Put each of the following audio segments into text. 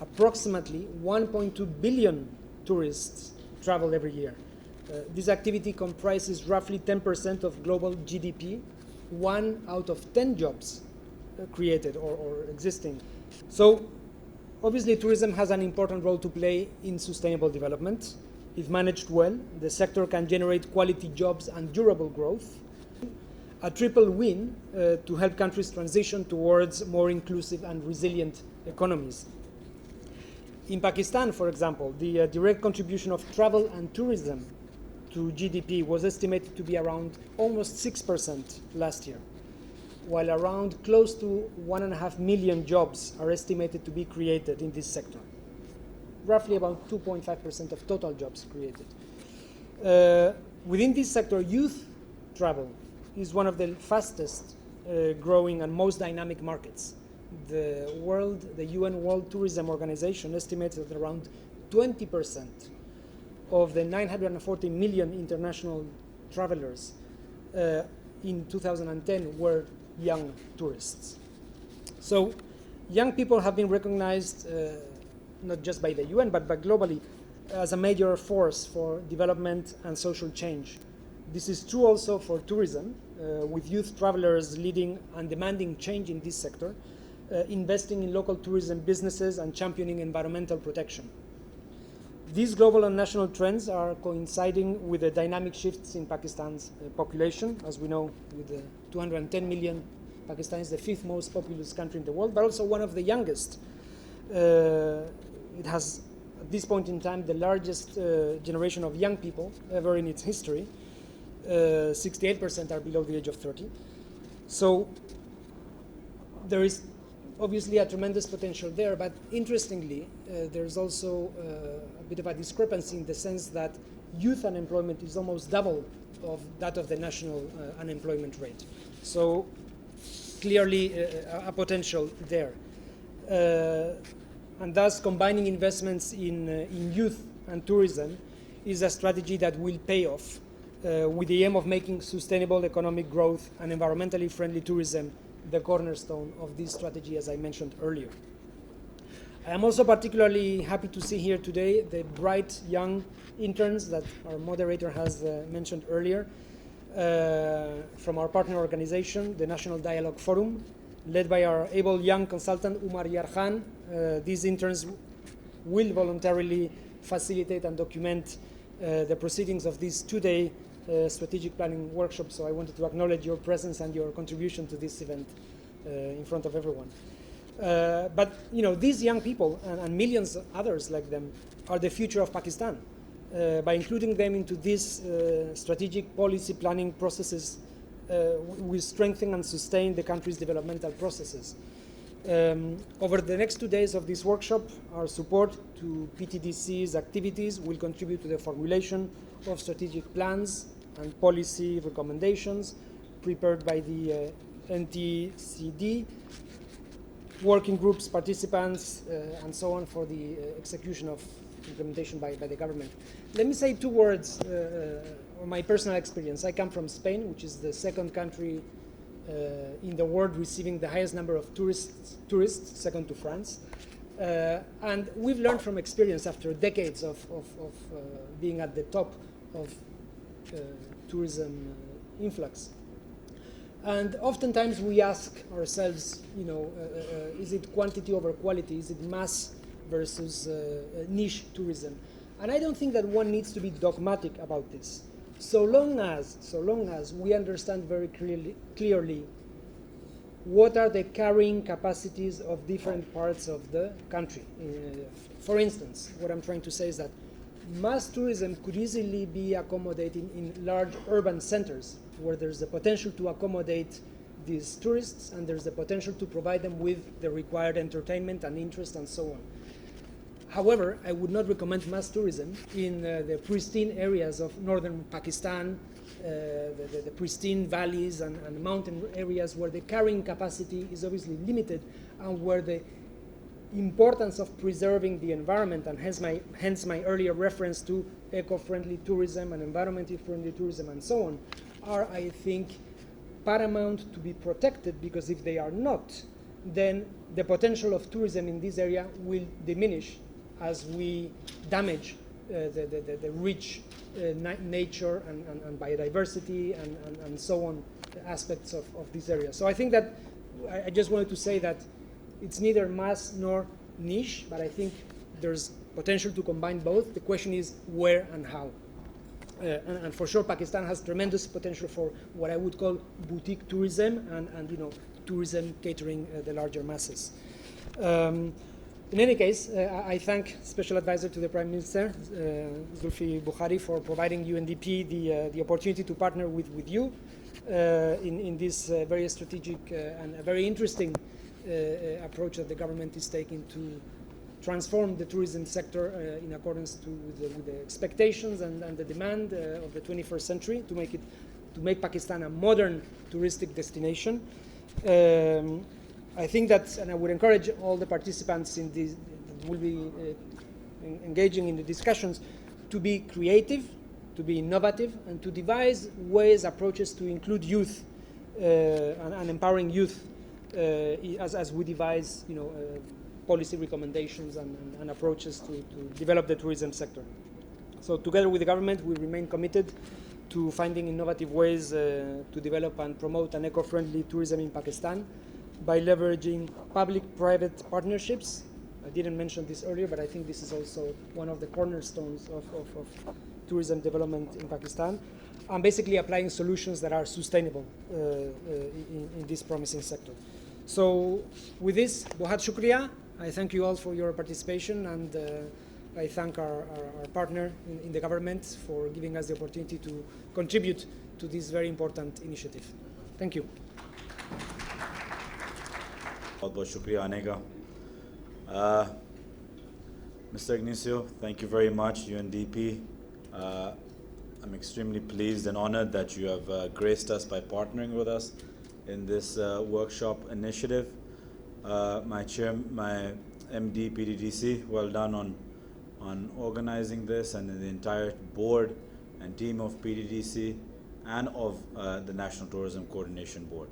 Approximately 1.2 billion tourists travel every year. This activity comprises roughly 10% of global GDP, 1 out of 10 jobs created or existing. So obviously tourism has an important role to play in sustainable development. If managed well, the sector can generate quality jobs and durable growth. A triple win to help countries transition towards more inclusive and resilient economies. In Pakistan, for example, the direct contribution of travel and tourism to GDP was estimated to be around almost 6% last year, while around close to 1.5 million jobs are estimated to be created in this sector. Roughly about 2.5% of total jobs created. Within this sector, youth travel is one of the fastest growing and most dynamic markets. The UN World Tourism Organization estimates that around 20% of the 940 million international travelers in 2010 were young tourists. So young people have been recognized not just by the UN, but globally as a major force for development and social change. This is true also for tourism, with youth travelers leading and demanding change in this sector, investing in local tourism businesses and championing environmental protection. These global and national trends are coinciding with the dynamic shifts in Pakistan's population. As we know, with 210 million, Pakistan is the 5th most populous country in the world, but also one of the youngest. It has, at this point in time, the largest generation of young people ever in its history. 68% are below the age of 30. So there is obviously a tremendous potential there, but interestingly, there's also a bit of a discrepancy in the sense that youth unemployment is almost double of that of the national unemployment rate. So clearly a potential there. And thus combining investments in youth and tourism is a strategy that will pay off with the aim of making sustainable economic growth and environmentally friendly tourism the cornerstone of this strategy, as I mentioned earlier. I am also particularly happy to see here today the bright young interns that our moderator has mentioned earlier from our partner organization, the National Dialogue Forum, led by our able young consultant, Umar Yarkhan. These interns will voluntarily facilitate and document the proceedings of this two-day strategic planning workshop, so I wanted to acknowledge your presence and your contribution to this event in front of everyone. But you know, these young people and millions of others like them are the future of Pakistan. By including them into these strategic policy planning processes, we strengthen and sustain the country's developmental processes. Over the next 2 days of this workshop, our support to PTDC's activities will contribute to the formulation of strategic plans and policy recommendations prepared by the NTCD, working groups, participants, and so on for the execution of implementation by the government. Let me say 2 words on my personal experience. I come from Spain, which is the 2nd country in the world receiving the highest number of tourists, second to France. And we've learned from experience after decades of being at the top of tourism influx. And oftentimes we ask ourselves, you know, is it quantity over quality? Is it mass versus niche tourism? And I don't think that one needs to be dogmatic about this. So long as we understand very clearly what are the carrying capacities of different parts of the country. For instance, what I'm trying to say is that mass tourism could easily be accommodated in large urban centers where there's the potential to accommodate these tourists and there's the potential to provide them with the required entertainment and interest and so on. However, I would not recommend mass tourism in the pristine areas of northern Pakistan, the pristine valleys and mountain areas where the carrying capacity is obviously limited and where the importance of preserving the environment, and hence my earlier reference to eco-friendly tourism and environmentally friendly tourism and so on, are, I think, paramount to be protected, because if they are not, then the potential of tourism in this area will diminish as we damage the rich nature and biodiversity and so on aspects of this area. So I think that I just wanted to say that it's neither mass nor niche, but I think there's potential to combine both. The question is where and how. And for sure, Pakistan has tremendous potential for what I would call boutique tourism and tourism catering the larger masses. In any case, I thank Special Advisor to the Prime Minister, Zulfi Bukhari, for providing UNDP the opportunity to partner with you in this very strategic and a very interesting approach that the government is taking to transform the tourism sector in accordance with the expectations and the demand of the 21st century to make Pakistan a modern touristic destination. I think that, and I would encourage all the participants in this that will be engaging in the discussions to be creative, to be innovative, and to devise ways, approaches to include youth and empowering youth as we devise, policy recommendations and approaches to develop the tourism sector. So together with the government, we remain committed to finding innovative ways to develop and promote an eco-friendly tourism in Pakistan by leveraging public-private partnerships. I didn't mention this earlier, but I think this is also one of the cornerstones of tourism development in Pakistan, and basically applying solutions that are sustainable in this promising sector. So with this, Bohat Shukriya. I thank you all for your participation, and I thank our partner in the government for giving us the opportunity to contribute to this very important initiative. Thank you. बहुत शुक्रिया आने का. Mr. Ignacio, thank you very much, UNDP. I'm extremely pleased and honored that you have graced us by partnering with us in this workshop initiative. My MD PDDC, well done on organizing this, and the entire board and team of PDDC and of the National Tourism Coordination Board.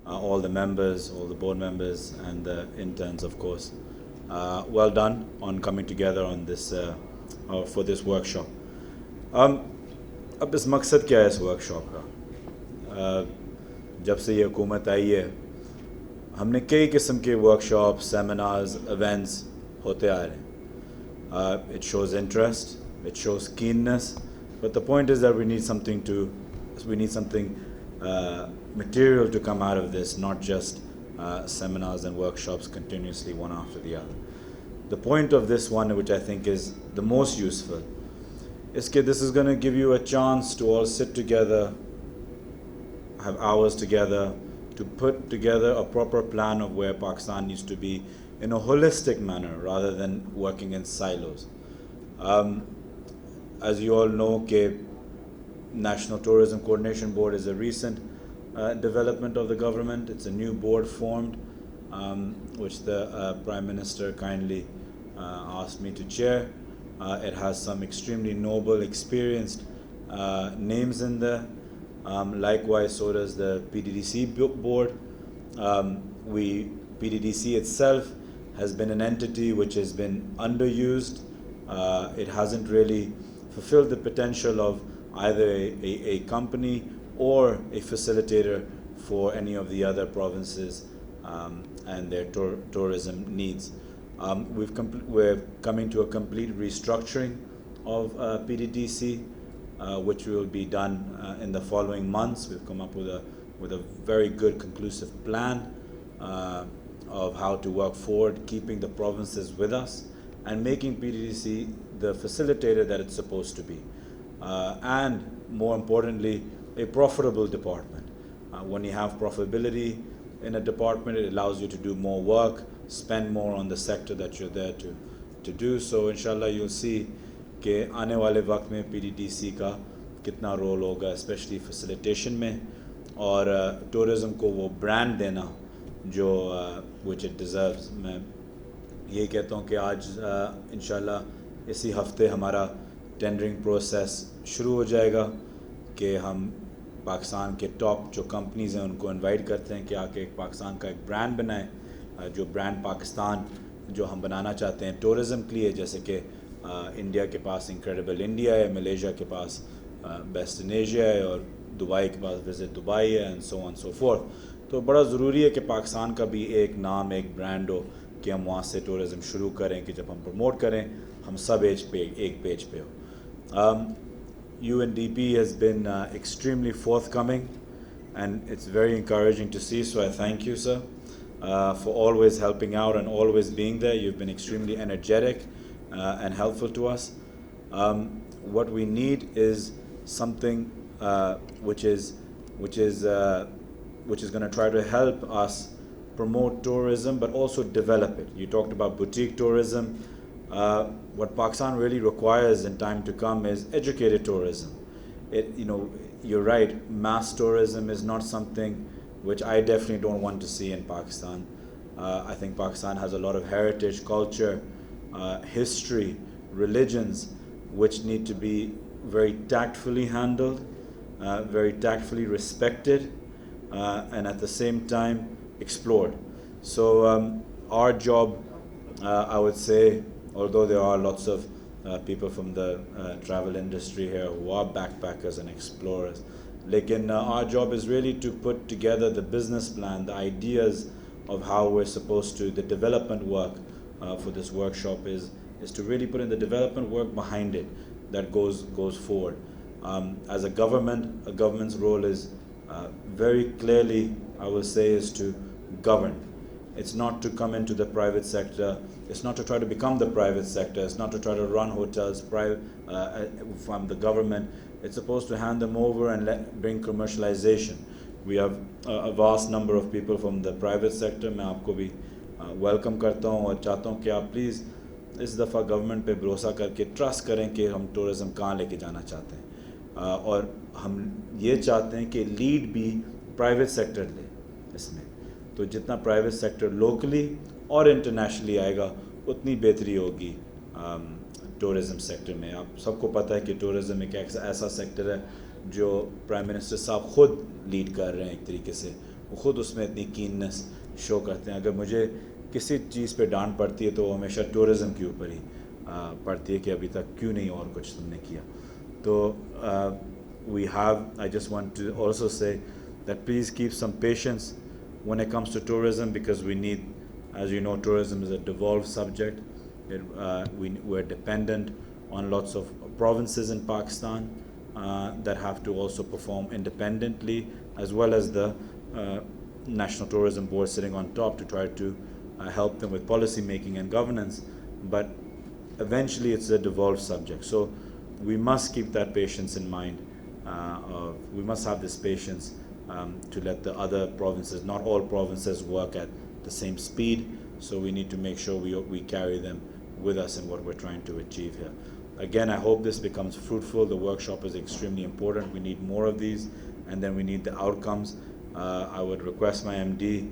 All the members, all the board members, and the interns, of course. Well done on coming together on this for this workshop. अब इस मकसद क्या है इस workshop का? जब से ये हुकूमत आई है, हमने कई किस्म के वर्कशॉप, सेमिनार्स, इवेंट्स होते आ रहे हैं. It shows interest, it shows keenness, but the point is that we need something material to come out of this, not just seminars and workshops continuously one after the other. The point of this one, which I think is the most useful, is that this is going to give you a chance to all sit together, have hours together, to put together a proper plan of where Pakistan needs to be in a holistic manner rather than working in silos. As you all know, National Tourism Coordination Board is a recent development of the government. It's a new board formed, which the Prime Minister kindly asked me to chair. It has some extremely noble, experienced names in there. Likewise, so does the PDDC board. PDDC itself has been an entity which has been underused. It hasn't really fulfilled the potential of either a company or a facilitator for any of the other provinces and their tourism needs. We're coming to a complete restructuring of PDDC, which will be done in the following months. We've come up with a very good conclusive plan of how to work forward, keeping the provinces with us and making PDDC the facilitator that it's supposed to be. And more importantly, a profitable department. When you have profitability in a department, it allows you to do more work, spend more on the sector that you're there to do. So inshallah you'll see कि आने वाले वक्त में PDDC का कितना role होगा, especially facilitation में, और tourism को वो brand देना जो which it deserves. मैं ये कहता हूँ कि आज इंशाल्लाह इसी हफ्ते हमारा टेंडरिंग प्रोसेस शुरू हो जाएगा कि हम पाकिस्तान के टॉप जो कंपनीज़ हैं उनको इनवाइट करते हैं कि आके पाकिस्तान का एक ब्रांड बनाएं जो ब्रांड पाकिस्तान जो हम बनाना चाहते हैं टूरिज़म के लिए, जैसे कि इंडिया के पास इनक्रेडिबल इंडिया है, मलेशिया के पास बेस्ट इन एशिया है, और दुबई के पास विज़िट दुबई है, and so on so fourth. तो बड़ा ज़रूरी है कि पाकिस्तान का भी एक नाम, एक ब्रांड हो कि हम वहाँ से टूरिज़म शुरू करें, कि जब हम प्रमोट करें हम सब एक पेज पे हो। UNDP has been extremely forthcoming, and it's very encouraging to see, so I thank you, sir, for always helping out and always being there. You've been extremely energetic and helpful to us. What we need is something which is going to try to help us promote tourism, but also develop it. You talked about boutique tourism. What Pakistan really requires in time to come is educated tourism. You're right, mass tourism is not something which I definitely don't want to see in Pakistan. I think Pakistan has a lot of heritage, culture, history, religions, which need to be very tactfully handled, very tactfully respected, and at the same time explored. So our job, I would say, although there are lots of people from the travel industry here who are backpackers and explorers, our job is really to put together the business plan, the ideas of how we're supposed to, the development work for this workshop is to really put in the development work behind it that goes forward. As a government's role is very clearly, I will say, is to govern. It's not to come into the private sector. It's not to try to become the private sector. It's not to try to run hotels from the government. It's supposed to hand them over and bring commercialization. We have a vast number of people from the private sector. मैं आपको भी welcome करता हूँ और चाहता हूँ कि आप प्लीज़ इस दफ़ा गवर्नमेंट पे भरोसा करके ट्रस्ट करें कि हम टूरिज़म कहाँ लेके जाना चाहते हैं, और हम ये चाहते हैं कि लीड भी प्राइवेट सेक्टर ले इसमें। तो जितना प्राइवेट सेक्टर लोकली और इंटरनेशनली आएगा उतनी बेहतरी होगी टूरिज़म सेक्टर में। आप सबको पता है कि टूरिज़म एक ऐसा सेक्टर है जो प्राइम मिनिस्टर साहब ख़ुद लीड कर रहे हैं, एक तरीके से वो ख़ुद उसमें इतनी कीननेस शो करते हैं। अगर मुझे किसी चीज़ पे डांट पड़ती है तो वो हमेशा टूरिज़म के ऊपर ही पड़ती है कि अभी तक क्यों नहीं और कुछ तुमने किया। तो I just want to also say that please keep some patience when it comes to tourism, because we need, as you know, tourism is a devolved subject. We're dependent on lots of provinces in Pakistan that have to also perform independently, as well as the National Tourism Board sitting on top to try to help them with policy making and governance. But eventually it's a devolved subject. So we must keep that patience in mind. We must have this patience to let the other provinces, not all provinces work at the same speed, so we need to make sure we carry them with us in what we're trying to achieve here. Again, I hope this becomes fruitful. The workshop is extremely important. We need more of these, and then we need the outcomes. I would request my MD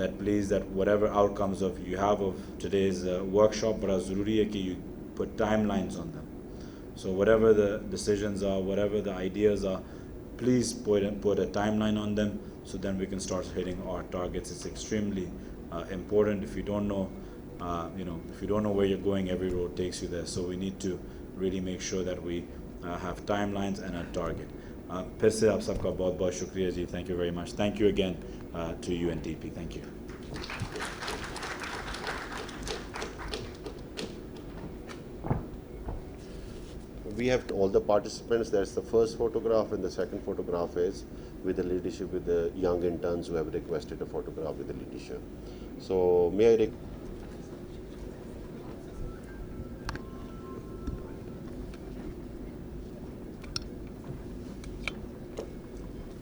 that please, that whatever outcomes you have of today's workshop, but zaruri hai ki you put timelines on them. So whatever the decisions are, whatever the ideas are, please put a timeline on them, so then we can start hitting our targets. It's extremely important. If you don't know, if you don't know where you're going, every road takes you there. So we need to really make sure that we have timelines and a target. फिर से आप सबका बहुत बहुत शुक्रिया जी. Thank you very much. Thank you again to UNDP. Thank you. We have all the participants. That's the first photograph, and the second photograph is with the leadership, with the young interns who have requested a photograph with the leadership. So may I